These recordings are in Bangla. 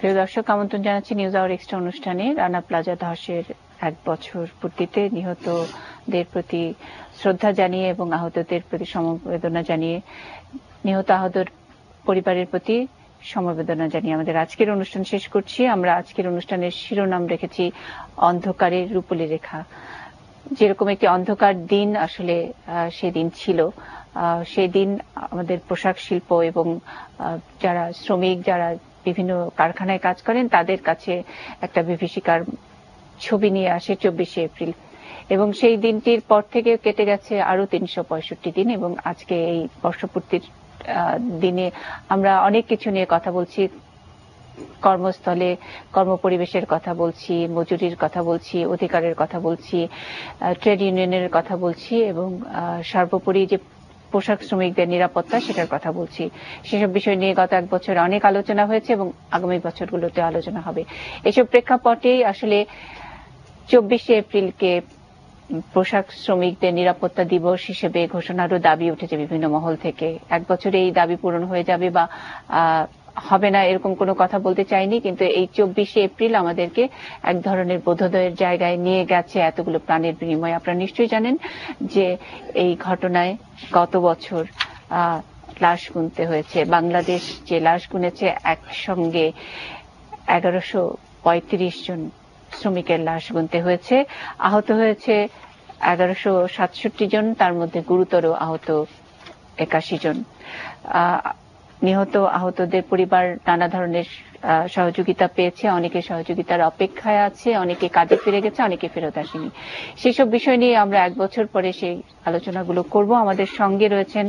প্রিয় দর্শক, আমন্ত্রণ জানাচ্ছি নিউজ আওয়ার এক্সট্রা অনুষ্ঠানে। রানা প্লাজা ধসের 1 বছর পূর্তিতে নিহতদের প্রতি শ্রদ্ধা জানিয়ে এবং আহতদের প্রতি সমবেদনা জানিয়ে, নিহত আহতদের পরিবারের প্রতি সমবেদনা জানিয়ে আমাদের আজকের অনুষ্ঠান শেষ করছি। আমরা আজকের অনুষ্ঠানের শিরোনাম রেখেছি অন্ধকারের রূপলি রেখা। যেরকম একটি অন্ধকার দিন আসলে সেদিন ছিল, সেই দিন আমাদের পোশাক শিল্প এবং যারা শ্রমিক, যারা বিভিন্ন কারখানায় কাজ করেন, তাদের কাছে একটা বিভীষিকার ছবি নিয়ে আসে 24শে এপ্রিল। এবং সেই দিনটির পর থেকে কেটে গেছে আরো 365 দিন এবং আজকে এই বর্ষপূর্তির দিনে আমরা অনেক কিছু নিয়ে কথা বলছি। কর্মস্থলে কর্মপরিবেশের কথা বলছি, মজুরির কথা বলছি, অধিকারের কথা বলছি, ট্রেড ইউনিয়নের কথা বলছি এবং সর্বোপরি যে পোশাক শ্রমিকদের নিরাপত্তা, সেটার কথা বলছি। সেসব বিষয় নিয়ে গত 1 বছর অনেক আলোচনা হয়েছে এবং আগামী বছরগুলোতে আলোচনা হবে। এসব প্রেক্ষাপটেই আসলে 24শে এপ্রিলকে পোশাক শ্রমিকদের নিরাপত্তা দিবস হিসেবে ঘোষণারও দাবি উঠেছে বিভিন্ন মহল থেকে। 1 বছরে এই দাবি পূরণ হয়ে যাবে বা হবে না এরকম কোনো কথা বলতে চাইনি, কিন্তু এই 24শে এপ্রিল আমাদেরকে এক ধরনের বোধোদয়ের জায়গায় নিয়ে গেছে এতগুলো প্রাণের বিনিময়ে। আপনারা নিশ্চয়ই জানেন যে এই ঘটনায় গত বছর লাশ গুনতে হয়েছে। বাংলাদেশ যে লাশ গুনেছে, একসঙ্গে 1135 জন শ্রমিকের লাশ গুনতে হয়েছে। আহত হয়েছে 1167 জন, তার মধ্যে গুরুতর আহত 81 জন। নিহত আহতদের পরিবার নানা ধরনের সহযোগিতা পেয়েছে, অনেকে সহযোগিতার অপেক্ষায় আছে, অনেকে কাজে ফিরে গেছে, অনেকে ফেরত আসেনি। সেসব বিষয় নিয়ে আমরা 1 বছর পরে সেই আলোচনাগুলো করব। আমাদের সঙ্গে রয়েছেন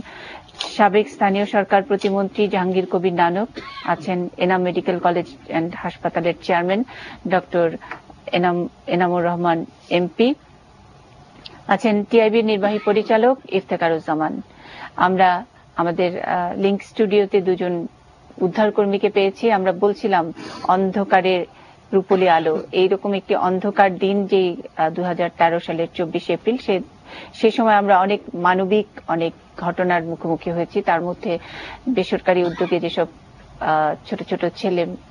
সাবেক স্থানীয় সরকার প্রতিমন্ত্রী জাহাঙ্গীর কবির নানক, আছেন এনাম মেডিকেল কলেজ অ্যান্ড হাসপাতালের chairman doctor Enamur Rahman MP, আছেন টিআইবির নির্বাহী পরিচালক ইফতেখারুজ্জামান। আমরা আমাদের লিংক স্টুডিওতে 2 জন উদ্ধারকর্মীকে পেয়েছি। আমরা বলছিলাম অন্ধকারের রূপলি আলো, এইরকম একটি অন্ধকার দিন যেই 2013 সালের 24শে এপ্রিল, সে সময় আমরা অনেক মানবিক অনেক ঘটনার মুখোমুখি হয়েছি। তার মধ্যে বেসরকারি উদ্যোগে যেসব ছোট ছোট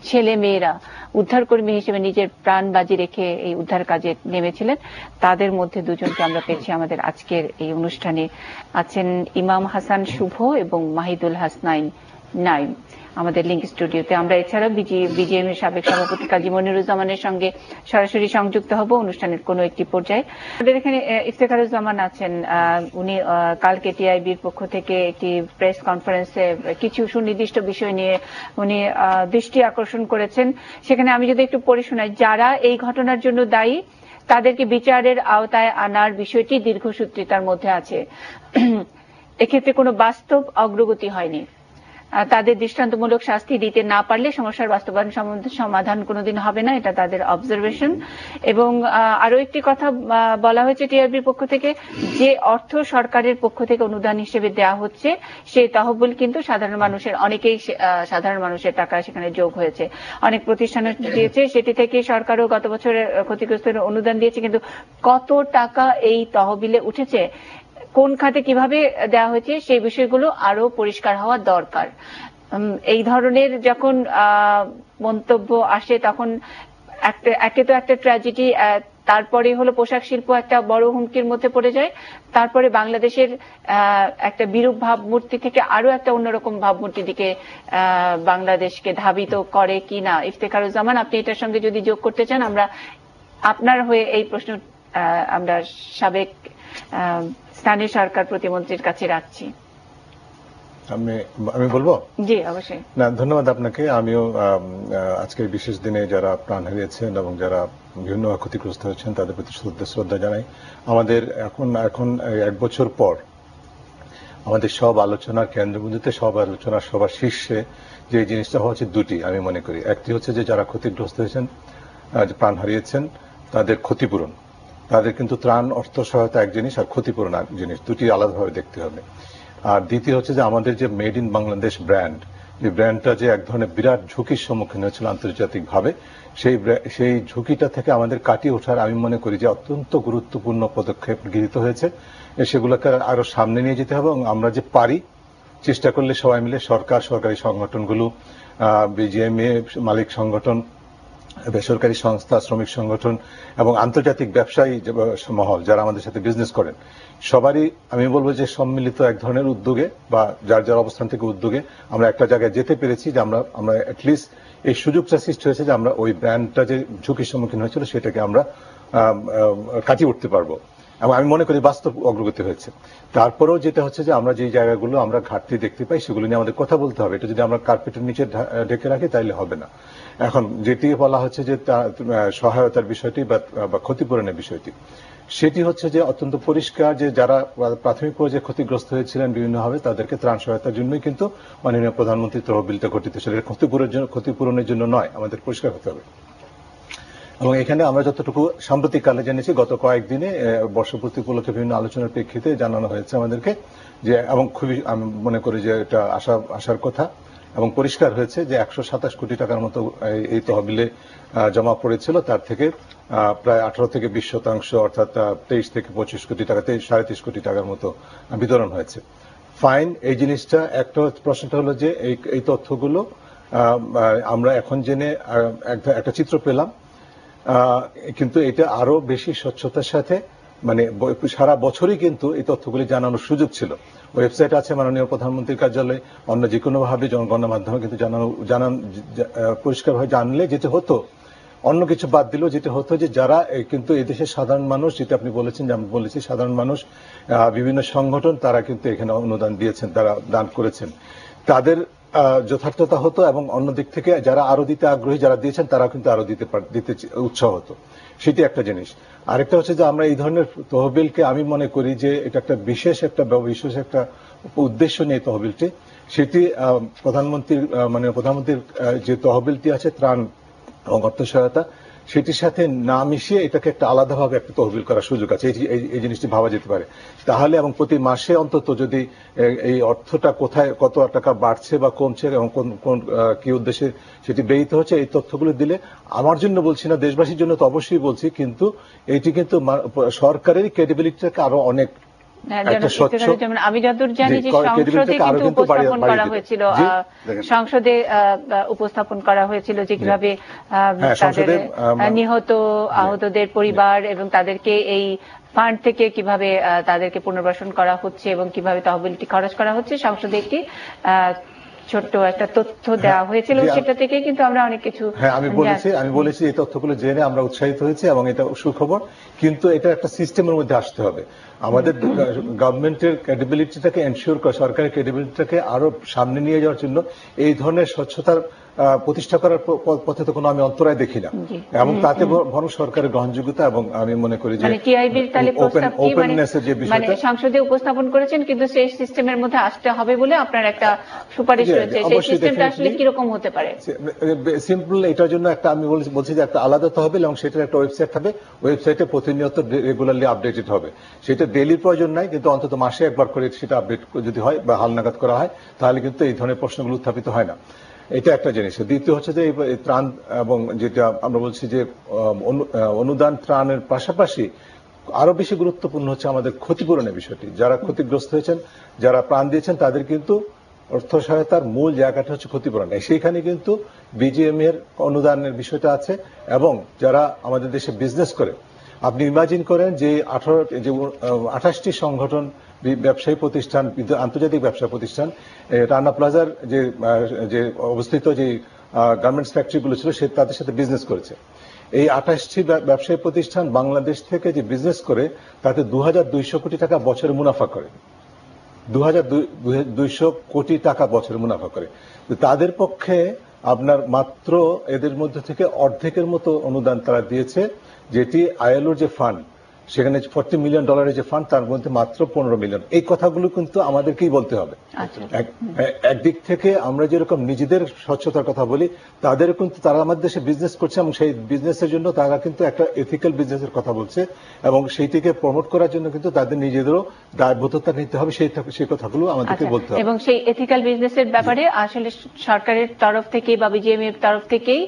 ছেলে মেয়েরা উদ্ধারকর্মী হিসেবে নিজের প্রাণ বাজি রেখে এই উদ্ধার কাজে নেমেছিলেন, তাদের মধ্যে 2 জনকে আমরা পেয়েছি আমাদের আজকের এই অনুষ্ঠানে। আছেন ইমাম হাসান শুভ এবং মাহিদুল হাসনাইন নাইম আমাদের লিংক স্টুডিওতে। আমরা এছাড়াও বিজিএম এর সাবেক সভাপতি কাজী মনিরুজ্জামানের সঙ্গে সরাসরি সংযুক্ত হব অনুষ্ঠানের কোনো একটি পর্যায়ে। আমাদের এখানে ইফতেখারুজ্জামান আছেন। উনি কালকে টিআইবির পক্ষ থেকে একটি প্রেস কনফারেন্সে কিছু সুনির্দিষ্ট বিষয় নিয়ে উনি দৃষ্টি আকর্ষণ করেছেন। সেখানে আমি যদি একটু পড়ে শোনাই, যারা এই ঘটনার জন্য দায়ী তাদেরকে বিচারের আওতায় আনার বিষয়টি দীর্ঘসূত্রিতার মধ্যে আছে। এক্ষেত্রে কোনো বাস্তব অগ্রগতি হয়নি। তাদের দৃষ্টান্তমূলক শাস্তি দিতে না পারলে সমস্যার বাস্তবায়ন সমাধান কোনোদিন হবে না, এটা তাদের অবজারভেশন। এবং আরো একটি কথা বলা হয়েছে টিআরবির পক্ষ থেকে, যে অর্থ সরকারের পক্ষ থেকে অনুদান হিসেবে দেওয়া হচ্ছে সেই তহবিল কিন্তু সাধারণ মানুষের, অনেকেই সাধারণ মানুষের টাকা সেখানে যোগ হয়েছে, অনেক প্রতিষ্ঠান দিয়েছে, সেটি থেকে সরকারও গত বছরের ক্ষতিগ্রস্তের অনুদান দিয়েছে। কিন্তু কত টাকা এই তহবিলে উঠেছে, কোন খাতে কিভাবে দেওয়া হয়েছে, সেই বিষয়গুলো আরো পরিষ্কার হওয়া দরকার। এই ধরনের যখন মন্তব্য আসে তখন একে তো একটা ট্র্যাজেডি, তারপরে হলো পোশাক শিল্প একটা বড় হুমকির মধ্যে পড়ে যায়, তারপরে বাংলাদেশের একটা বিরূপ ভাবমূর্তি থেকে আরো একটা অন্যরকম ভাবমূর্তির দিকে বাংলাদেশকে ধাবিত করে কিনা। ইফতেখারুজ্জামান, আপনি এটার সঙ্গে যদি যোগ করতে চান, আমরা আপনার হয়ে এই প্রশ্ন আমরা সাবেক স্থানীয় সরকার প্রতিমন্ত্রীর কাছে রাখছি। আমি বলবো? জি, অবশ্যই। না, ধন্যবাদ আপনাকে। আমিও আজকের বিশেষ দিনে যারা প্রাণ হারিয়েছেন এবং যারা বিভিন্ন ক্ষতিগ্রস্ত হয়েছেন তাদের প্রতি শ্রদ্ধা জানাই। আমাদের এখন 1 বছর পর আমাদের সব আলোচনার কেন্দ্রবিন্দুতে, সব আলোচনার সবার শীর্ষে যে জিনিসটা হওয়া উচিত 2টি আমি মনে করি। একটি হচ্ছে যে যারা ক্ষতিগ্রস্ত হয়েছেন, প্রাণ হারিয়েছেন, তাদের ক্ষতিপূরণ। তাদের কিন্তু ত্রাণ অর্থ সহায়তা এক জিনিস আর ক্ষতিপূরণ এক জিনিস, 2টি আলাদাভাবে দেখতে হবে। আর দ্বিতীয় হচ্ছে যে আমাদের যে মেড ইন বাংলাদেশ ব্র্যান্ড, এই ব্র্যান্ডটা যে এক ধরনের বিরাট ঝুঁকির সম্মুখীন হয়েছিল আন্তর্জাতিকভাবে, সেই ঝুঁকিটা থেকে আমাদের কাটিয়ে ওঠার আমি মনে করি যে অত্যন্ত গুরুত্বপূর্ণ পদক্ষেপ গৃহীত হয়েছে। সেগুলোকে আরো সামনে নিয়ে যেতে হবে এবং আমরা যে পারি চেষ্টা করলে সবাই মিলে, সরকার, সরকারি সংগঠনগুলো, বিজিএমএ মালিক সংগঠন, বেসরকারি সংস্থা, শ্রমিক সংগঠন এবং আন্তর্জাতিক ব্যবসায়ী মহল যারা আমাদের সাথে বিজনেস করেন, সবারই আমি বলবো যে সম্মিলিত এক ধরনের উদ্যোগে বা যার যার অবস্থান থেকে উদ্যোগে আমরা একটা জায়গায় যেতে পেরেছি যে আমরা অ্যাটলিস্ট এই সুযোগটা সৃষ্টি হয়েছে যে আমরা ওই ব্র্যান্ডটা যে ঝুঁকির সম্মুখীন হয়েছিল সেটাকে আমরা কাটিয়ে উঠতে পারবো এবং আমি মনে করি বাস্তব অগ্রগতি হয়েছে। তারপরেও যেটা হচ্ছে যে আমরা যে জায়গাগুলো আমরা ঘাটতি দেখতে পাই সেগুলো নিয়ে আমাদের কথা বলতে হবে। এটা যদি আমরা কার্পেটের নিচে ঢেকে রাখি তাহলে হবে না। এখন যেটি বলা হচ্ছে যে সহায়তার বিষয়টি বা ক্ষতিপূরণের বিষয়টি, সেটি হচ্ছে যে অত্যন্ত পরিষ্কার যে যারা প্রাথমিক পর্যায়ে ক্ষতিগ্রস্ত হয়েছিলেন বিভিন্নভাবে তাদেরকে ত্রাণ সহায়তার জন্যই কিন্তু মাননীয় প্রধানমন্ত্রী তহবিলটা গঠিত ছিল। ক্ষতিপূরণের জন্য নয়, আমাদের পরিষ্কার হতে হবে। এবং এখানে আমরা যতটুকু সাম্প্রতিককালে জেনেছি গত কয়েকদিনে বর্ষপূর্তি উপলক্ষে বিভিন্ন আলোচনার প্রেক্ষিতে জানানো হয়েছে আমাদেরকে যে, এবং খুবই আমি মনে করি যে এটা আসার কথা এবং পরিষ্কার হয়েছে যে 127 কোটি টাকার মতো এই তহবিলে জমা পড়েছিল, তার থেকে প্রায় 18 থেকে 20% অর্থাৎ 23 থেকে 25 কোটি টাকা, 23.5 কোটি টাকার মতো বিতরণ হয়েছে। ফাইন, এই জিনিসটা একটা প্রশ্নটা হলো যে এই তথ্যগুলো আমরা এখন জেনে একটা চিত্র পেলাম, কিন্তু এটা আরো বেশি স্বচ্ছতার সাথে মানে সারা বছরই কিন্তু এই তথ্যগুলি জানানোর সুযোগ ছিল। ওয়েবসাইট আছে মাননীয় প্রধানমন্ত্রীর কার্যালয়, অন্য যে কোনো ভাবে গণমাধ্যমে কিন্তু পরিষ্কারভাবে জানলে যেটা হতো, অন্য কিছু বাদ দিলেও যেটা হতো যে যারা কিন্তু এই দেশের সাধারণ মানুষ, যেটা আপনি বলেছেন যে আমি বলেছি সাধারণ মানুষ, বিভিন্ন সংগঠন তারা কিন্তু এখানে অনুদান দিয়েছেন, তারা দান করেছেন, তাদের যথার্থতা হতো এবং অন্য দিক থেকে যারা আরো দিতে আগ্রহী যারা দিয়েছেন তারা কিন্তু আরো দিতে উৎসাহ হতো। সেটি একটা জিনিস। আরেকটা হচ্ছে যে আমরা এই ধরনের তহবিলকে আমি মনে করি যে এটা একটা বিশেষ একটা উদ্দেশ্য নিয়ে তহবিলটি, সেটি প্রধানমন্ত্রীর যে তহবিলটি আছে ত্রাণ এবং অর্থ সহায়তা, সেটির সাথে না মিশিয়ে এটাকে একটা আলাদাভাবে একটা তহবিল করার সুযোগ আছে, এই জিনিসটি ভাবা যেতে পারে। তাহলে এবং প্রতি মাসে অন্তত যদি এই অর্থটা কোথায় কত টাকা বাড়ছে বা কমছে এবং কোন কি উদ্দেশ্যে সেটি ব্যয়িত হচ্ছে, এই তথ্যগুলো দিলে, আমার জন্য বলছি না, দেশবাসীর জন্য তো অবশ্যই বলছি, কিন্তু এটি কিন্তু সরকারের ক্রেডিবিলিটিটাকে আরো অনেক আমি যতদূর জানি যে সংসদে উপস্থাপন করা হয়েছিল যে কিভাবে তাদের নিহত আহতদের পরিবার এবং তাদেরকে এই ফান্ড থেকে কিভাবে তাদেরকে পুনর্বাসন করা হচ্ছে এবং কিভাবে তহবিলটি খরচ করা হচ্ছে, সংসদে একটি ছোট্ট একটা তথ্য দেওয়া হয়েছিল, সেটা থেকে কিন্তু আমরা অনেক কিছু আমি বলেছি এই তথ্যগুলো জেনে আমরা উৎসাহিত হয়েছি এবং এটা সুখবর, কিন্তু এটা একটা সিস্টেমের মধ্যে আসতে হবে। আমাদের গভর্নমেন্টের ক্রেডিবিলিটিটাকে এনশিওর করা, সরকারের ক্রেডিবিলিটিটাকে আরো সামনে নিয়ে যাওয়ার জন্য এই ধরনের স্বচ্ছতার প্রতিষ্ঠা করার পথে তো কোনো আমি অন্তরায় দেখি না, এবং তাতে বরং সরকারের গ্রহণযোগ্যতা এবং আমি মনে করি যে ওপেননেসের যে বিষয়টা সংসদে উপস্থাপন করেছেন, কিন্তু সেই সিস্টেমের মধ্যে আসতে হবে বলে আপনার একটা সুপারিশ রয়েছে, সেই সিস্টেমটা আসলে কিরকম হতে পারে? সিম্পল, এটার জন্য একটা আমি বলছি যে একটা আলাদা তহবিল এবং সেটার একটা ওয়েবসাইট হবে, ওয়েবসাইটে প্রতিনিয়ত রেগুলারলি আপডেটেড হবে। সেটা ডেইলির প্রয়োজন নাই, কিন্তু অন্তত মাসে একবার করে সেটা আপডেট যদি হয় বা হালনাগাদ করা হয় তাহলে কিন্তু এই ধরনের প্রশ্নগুলো উত্থাপিত হয় না। এটা একটা জিনিস। দ্বিতীয় হচ্ছে যে এই ত্রাণ এবং যেটা আমরা বলছি যে অনুদান ত্রাণের পাশাপাশি আরো বেশি গুরুত্বপূর্ণ হচ্ছে আমাদের ক্ষতিপূরণের বিষয়টি। যারা ক্ষতিগ্রস্ত হয়েছেন, যারা প্রাণ দিয়েছেন, তাদের কিন্তু অর্থ সহায়তার মূল জায়গাটা হচ্ছে ক্ষতিপূরণ। সেইখানে কিন্তু বিজিএম এর অনুদানের বিষয়টা আছে, এবং যারা আমাদের দেশে বিজনেস করে, আপনি ইমাজিন করেন যে 28টি সংগঠন, ব্যবসায়ী প্রতিষ্ঠান, আন্তর্জাতিক ব্যবসা প্রতিষ্ঠান, রানা প্লাজার যে অবস্থিত যে গার্মেন্টস ফ্যাক্টরিগুলো ছিল তাদের সাথে বিজনেস করেছে। এই 28টি ব্যবসায়ী প্রতিষ্ঠান বাংলাদেশ থেকে যে বিজনেস করে তাতে 2200 কোটি টাকা বছরে মুনাফা করে, 2200 কোটি টাকা বছরে মুনাফা করে। তাদের পক্ষে আপনার মাত্র এদের মধ্যে থেকে অর্ধেকের মতো অনুদান তারা দিয়েছে, যেটি আইএলওর যে ফান্ড, সেখানে $40 মিলিয়ন যে ফান্ড, তার মধ্যে মাত্র 15 মিলিয়ন। এই কথাগুলো কিন্তু আমাদেরকেই বলতে হবে। একদিক থেকে আমরা যেরকম নিজেদের স্বচ্ছতার কথা বলি, তাদের কিন্তু তারা আমাদের দেশে বিজনেস করছে এবং সেই বিজনেসের জন্য তারা কিন্তু একটা এথিক্যাল বিজনেসের কথা বলছে, এবং সেইটিকে প্রমোট করার জন্য কিন্তু তাদের নিজেদেরও দায়বদ্ধতা নিতে হবে, সেই কথাগুলো আমাদেরকে বলতে হবে। এবং সেই এথিক্যাল বিজনেসের ব্যাপারে আসলে সরকারের তরফ থেকে বা বিজিএম এর তরফ থেকেই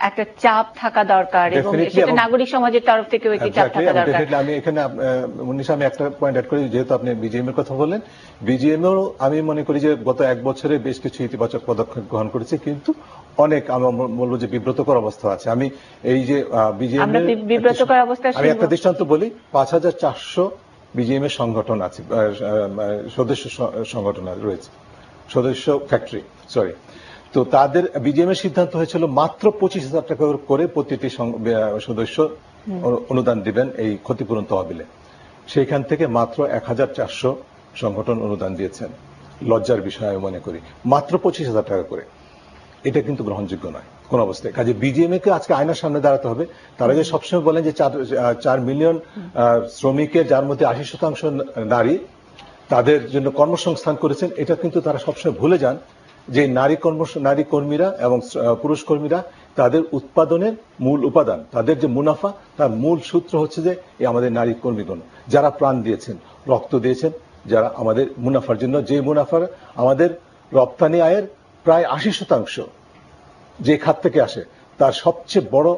একটা চাপ থাকা দরকার, এবং সেটা নাগরিক সমাজের তরফ থেকেও একটি চাপ থাকা দরকার। ডেফিনেটলি আমি এখানে মনীষা আমি একটা পয়েন্ট অ্যাড করি, যেহেতু আপনি বিজিএম এর কথা বললেন, বিজিএমও আমি মনে করি যে গত এক বছরে বেশ কিছু ইতিবাচক পদক্ষেপ গ্রহণ করেছে, কিন্তু অনেক আমি বলবো যে বিব্রতকর অবস্থা আছে। আমি এই যে বিজিএম আমি একটা দৃষ্টান্ত বলি, 5,400 বিজিএম এর সংগঠন আছে, সদস্য সংগঠন রয়েছে, সদস্য ফ্যাক্টরি সরি। তো তাদের বিজিএম এর সিদ্ধান্ত হয়েছিল মাত্র 25,000 টাকা করে প্রতিটি সদস্য অনুদান দিবেন এই ক্ষতিপূরণ তহবিলে। সেইখান থেকে মাত্র 1,400 সংগঠন অনুদান দিয়েছেন। লজ্জার বিষয় আমি মনে করি, মাত্র 25,000 টাকা করে। এটা কিন্তু গ্রহণযোগ্য নয় কোন অবস্থায়। কাজে বিজিএমএ কে আজকে আয়নার সামনে দাঁড়াতে হবে। তারা যে সবসময় বলেন যে 4 মিলিয়ন শ্রমিকের, যার মধ্যে 80% নারী, তাদের জন্য কর্মসংস্থান করেছেন, এটা কিন্তু তারা সবসময় ভুলে যান যে নারী কর্মীরা এবং পুরুষ কর্মীরা তাদের উৎপাদনের মূল উপাদান, তাদের যে মুনাফা, তার মূল সূত্র হচ্ছে যে এই আমাদের নারী কর্মীগণ, যারা প্রাণ দিয়েছেন, রক্ত দিয়েছেন, যারা আমাদের মুনাফার জন্য, যে মুনাফার আমাদের রপ্তানি আয়ের প্রায় 80% যে খাত থেকে আসে, তার সবচেয়ে বড়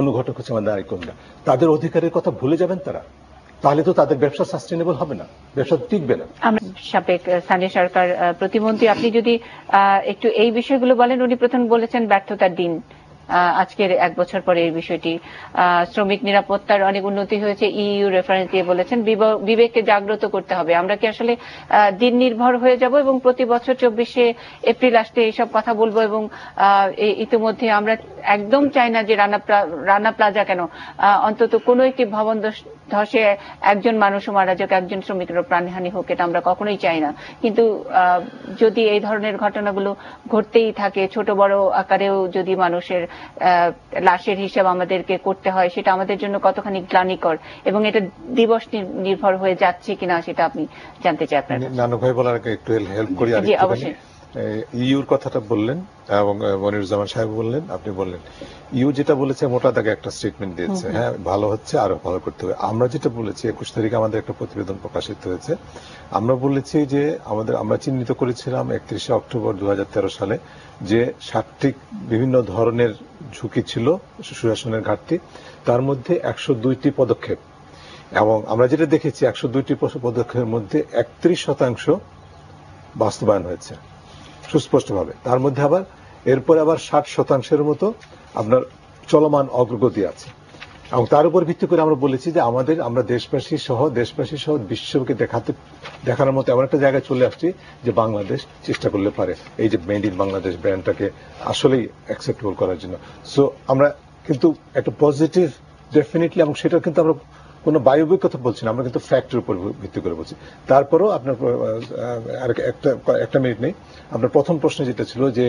অনুঘটক হচ্ছে আমাদের নারী কর্মীরা। তাদের অধিকারের কথা ভুলে যাবেন তারা, তাহলে তো তাদের ব্যবসা সাস্টেনেবল হবে না, ব্যবসা টিকবে না। সাবেক স্থানীয় সরকার প্রতিমন্ত্রী, আপনি যদি একটু এই বিষয়গুলো বলেন। উনি প্রথম বলেছেন ব্যর্থতার দিন, আজকের এক বছর পরে এই বিষয়টি, শ্রমিক নিরাপত্তার অনেক উন্নতি হয়েছে, ইইউ রেফারেন্স দিয়ে বলেছেন বিবেককে জাগ্রত করতে হবে। আমরা কি আসলে দিন নির্ভর হয়ে যাব এবং প্রতি বছর 24শে এপ্রিল আসতে এইসব কথা বলবো? এবং ইতিমধ্যে আমরা একদম চাই না যে রানা প্লাজা কেন, অন্তত কোন একটি ভবন ধসে একজন মানুষও মারা যাক, একজন শ্রমিকেরও প্রাণহানি হোক, এটা আমরা কখনোই চাই না। কিন্তু যদি এই ধরনের ঘটনাগুলো ঘটতেই থাকে, ছোট বড় আকারেও যদি মানুষের লাশের হিসাব আমাদেরকে করতে হয়, সেটা আমাদের জন্য কতখানি গ্লানিকর, এবং এটা দিবস নির্ভর হয়ে যাচ্ছে কিনা সেটা আপনি জানতে চাই আপনার। নানু ভাই বলার আগে একটু হেল্প করি। জি অবশ্যই। ইউর কথাটা বললেন এবং মনিরুজ্জামান সাহেব বললেন, আপনি বললেন ইউ যেটা বলেছে মোটা দাগে একটা স্টেটমেন্ট দিয়েছে, হ্যাঁ ভালো হচ্ছে, আরো ভালো করতে হবে। আমরা যেটা বলেছি 21 তারিখে আমাদের একটা প্রতিবেদন প্রকাশিত হয়েছে, আমরা বলেছি যে আমরা চিহ্নিত করেছিলাম 31শে অক্টোবর 2013 সালে যে 60টি বিভিন্ন ধরনের ঝুঁকি ছিল, সুশাসনের ঘাটতি, তার মধ্যে 102টি পদক্ষেপ, এবং আমরা যেটা দেখেছি 102টি পদক্ষেপের মধ্যে 31% বাস্তবায়ন হয়েছে সুস্পষ্টভাবে। তার মধ্যে আবার এরপরে আবার 60% মতো আপনার চলমান অগ্রগতি আছে, এবং তার উপর ভিত্তি করে আমরা বলেছি যে আমরা দেশবাসী সহ বিশ্বকে দেখানোর মতো এমন একটা জায়গায় চলে আসছি যে বাংলাদেশ চেষ্টা করলে পারে এই যে মেড ইন বাংলাদেশ ব্র্যান্ডটাকে আসলেই অ্যাকসেপ্টেবল করার জন্য। সো আমরা কিন্তু একটা পজিটিভ ডেফিনেটলি, এবং সেটা কিন্তু আমরা কোনো বায়ুবিক কথা বলছি না, আমরা কিন্তু ফ্যাক্টের উপর ভিত্তি করে বলছি। তারপরও আপনার একটা মিনিট নেই, আপনার প্রথম প্রশ্ন যেটা ছিল যে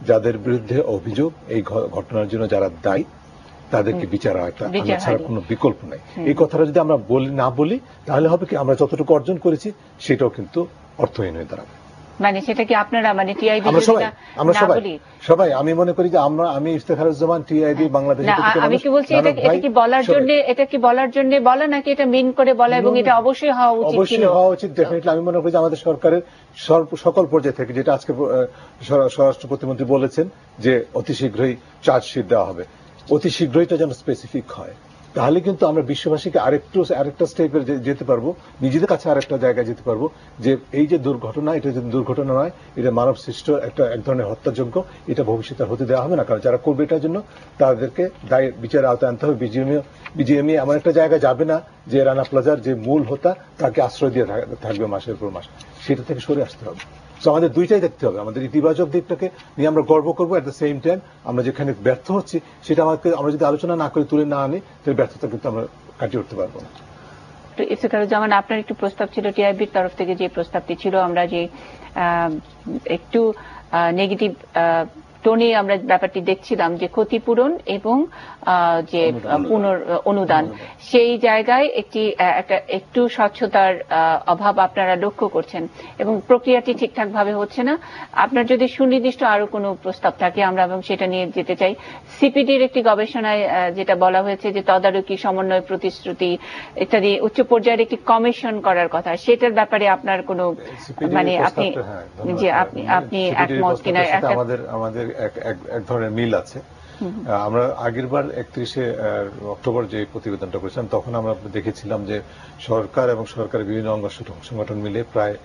যাদের বিরুদ্ধে অভিযোগ, এই ঘটনার জন্য যারা দায়ী, তাদেরকে বিচার ছাড়া কোনো বিকল্প নাই। এই কথাটা যদি আমরা না বলি, তাহলে হবে কি আমরা যতটুকু অর্জন করেছি সেটাও কিন্তু অর্থহীন হয়ে দাঁড়াবে। মানে সেটা কি আপনারা, মানে টিআইবি আমরা সবাই আমি মনে করি যে আমি ইফতেখারুজ্জামান টিআইবি বাংলাদেশ, আমি কি বলছি এটা কি বলার জন্য বলা, নাকি এটা মিন করে বলা, এবং এটা অবশ্যই হওয়া উচিত? অবশ্যই হওয়া উচিত ডেফিনেটলি। আমি মনে করি যে আমাদের সরকারের সকল পর্যায়ে থেকে, যেটা আজকে স্বরাষ্ট্র প্রতিমন্ত্রী বলেছেন যে অতি শীঘ্রই চার্জশিট দেওয়া হবে, অতি শীঘ্রইটা যেন স্পেসিফিক হয়, তাহলে কিন্তু আমরা বিশ্ববাসীকে আরেকটা স্টেপে যেতে পারবো, নিজেদের কাছে আরেকটা জায়গায় যেতে পারবো যে এই যে দুর্ঘটনা, এটা যদি দুর্ঘটনা নয়, এটা মানব সৃষ্ট এক ধরনের হত্যাযোগ্য, এটা ভবিষ্যতে হতে দেওয়া হবে না। কারণ যারা করবে এটার জন্য তাদেরকে দায় বিচারের আওতায় আনতে হবে। বিজিএমই এমন একটা জায়গায় যাবে না যে রানা প্লাজার যে মূল হোতা তাকে আশ্রয় দিয়ে থাকবে মাসের পর মাস, সেটা থেকে সরে আসতে হবে। তো আমাদের দুইটাই দেখতে হবে, আমাদের ইতিবাচক দিকটাকে নিয়ে আমরা গর্ব করবো, এট দ্য সেম টাইম আমরা যেখানে ব্যর্থ হচ্ছি সেটা আমরা যদি আলোচনা না করে তুলে না আনি, তাহলে ব্যর্থতা কিন্তু আমরা কাটিয়ে উঠতে পারবো না। ইফতেখারুজ্জামান, আপনার একটু প্রস্তাব ছিল টিআইবির তরফ থেকে, যে প্রস্তাবটি ছিল আমরা যে একটু নেগেটিভ টোনে আমরা ব্যাপারটি দেখছিলাম, যে ক্ষতিপূরণ এবং যে অনুদান, সেই জায়গায় একটু স্বচ্ছতার অভাব আপনারা লক্ষ্য করছেন এবং প্রক্রিয়াটি ঠিকঠাক ভাবে হচ্ছে না। আপনার যদি সুনির্দিষ্ট আরো কোনো প্রস্তাব থাকে আমরা এবং সেটা নিয়ে যেতে চাই। সিপিডির একটি গবেষণায় যেটা বলা হয়েছে যে তদারকি, সমন্বয়, প্রতিশ্রুতি ইত্যাদি উচ্চ পর্যায়ের একটি কমিশন করার কথা, সেটার ব্যাপারে আপনার কোনো মানে আপনি একমত কিনা? আমাদের এক ধরনের মিল আছে আমরা আগেরবার 31শে অক্টোবর যে প্রতিবেদনটা করেছিলাম তখন আমরা দেখেছিলাম যে সরকার এবং সরকারের বিভিন্ন অঙ্গ সংগঠন মিলে প্রায়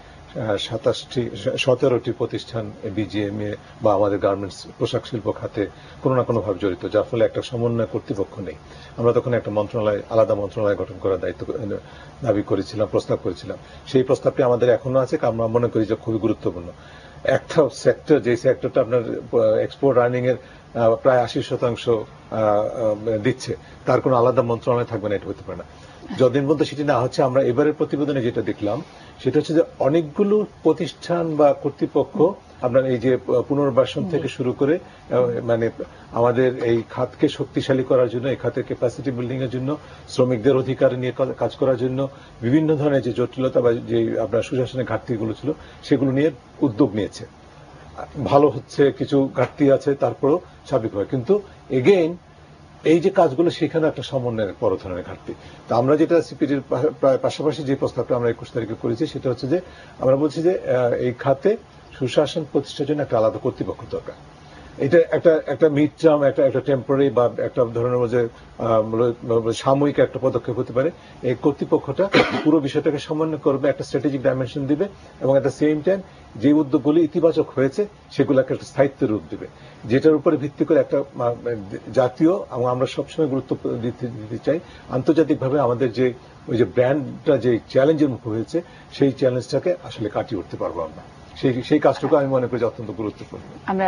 17টি প্রতিষ্ঠান বিজিএমএ বা আমাদের গার্মেন্টস পোশাক শিল্প খাতে কোনো না কোনো ভাবে জড়িত, যার ফলে একটা সমন্বয় কর্তৃপক্ষ নেই। আমরা তখন একটা মন্ত্রণালয়, আলাদা মন্ত্রণালয় গঠন করার দায়িত্ব দাবি করেছিলাম, প্রস্তাব করেছিলাম। সেই প্রস্তাবটি আমাদের এখনো আছে, আমরা মনে করি যে খুবই গুরুত্বপূর্ণ। একটা সেক্টর, যে সেক্টরটা আপনার এক্সপোর্ট আর্নিং এর প্রায় 80% দিচ্ছে, তার কোনো আলাদা মন্ত্রণালয় থাকবে না, এটা হতে পারে না। যতদিন পর্যন্ত সেটি না হচ্ছে, আমরা এবারের প্রতিবেদনে যেটা দেখলাম সেটা হচ্ছে যে অনেকগুলো প্রতিষ্ঠান বা কর্তৃপক্ষ আপনার এই যে পুনর্বাসন থেকে শুরু করে মানে আমাদের এই খাতকে শক্তিশালী করার জন্য, এই খাতের ক্যাপাসিটি বিল্ডিং এর জন্য, শ্রমিকদের অধিকার নিয়ে কাজ করার জন্য বিভিন্ন ধরনের যে জটিলতা বা যে আপনার সুশাসনের ঘাটতিগুলো ছিল সেগুলো নিয়ে উদ্যোগ নিয়েছে। ভালো হচ্ছে, কিছু ঘাটতি আছে, তারপরও স্বাভাবিকভাবে। কিন্তু এগেইন এই যে কাজগুলো, সেখানে একটা সমন্বয়ের বড় ধরনের ঘাটতি। তো আমরা যেটা সিপিডির পাশাপাশি যে প্রস্তাবটা আমরা 21 তারিখে করেছি সেটা হচ্ছে যে আমরা বলছি যে এই খাতে সুশাসন প্রতিষ্ঠার জন্য একটা আলাদা কর্তৃপক্ষ দরকার। এটা একটা মিড টার্ম, একটা টেম্পোরারি বা একটা ধরনের যে সাময়িক একটা পদক্ষেপ হতে পারে। এই কর্তৃপক্ষটা পুরো বিষয়টাকে সমন্বয় করবে, একটা স্ট্র্যাটেজিক ডাইমেনশন দিবে এবং এট দ্য সেম টাইম যে উদ্যোগগুলি ইতিবাচক হয়েছে সেগুলোকে একটা স্থায়িত্বের রূপ দিবে, যেটার উপরে ভিত্তি করে একটা জাতীয়, আমরা সবসময় গুরুত্ব দিতে চাই, আন্তর্জাতিকভাবে আমাদের যে ওই যে ব্র্যান্ডটা যে চ্যালেঞ্জের মুখে হয়েছে সেই চ্যালেঞ্জটাকে আসলে কাটিয়ে উঠতে পারবো আমরা। সেই কাজটুকু আমি মনে করি অত্যন্ত গুরুত্বপূর্ণ। আমরা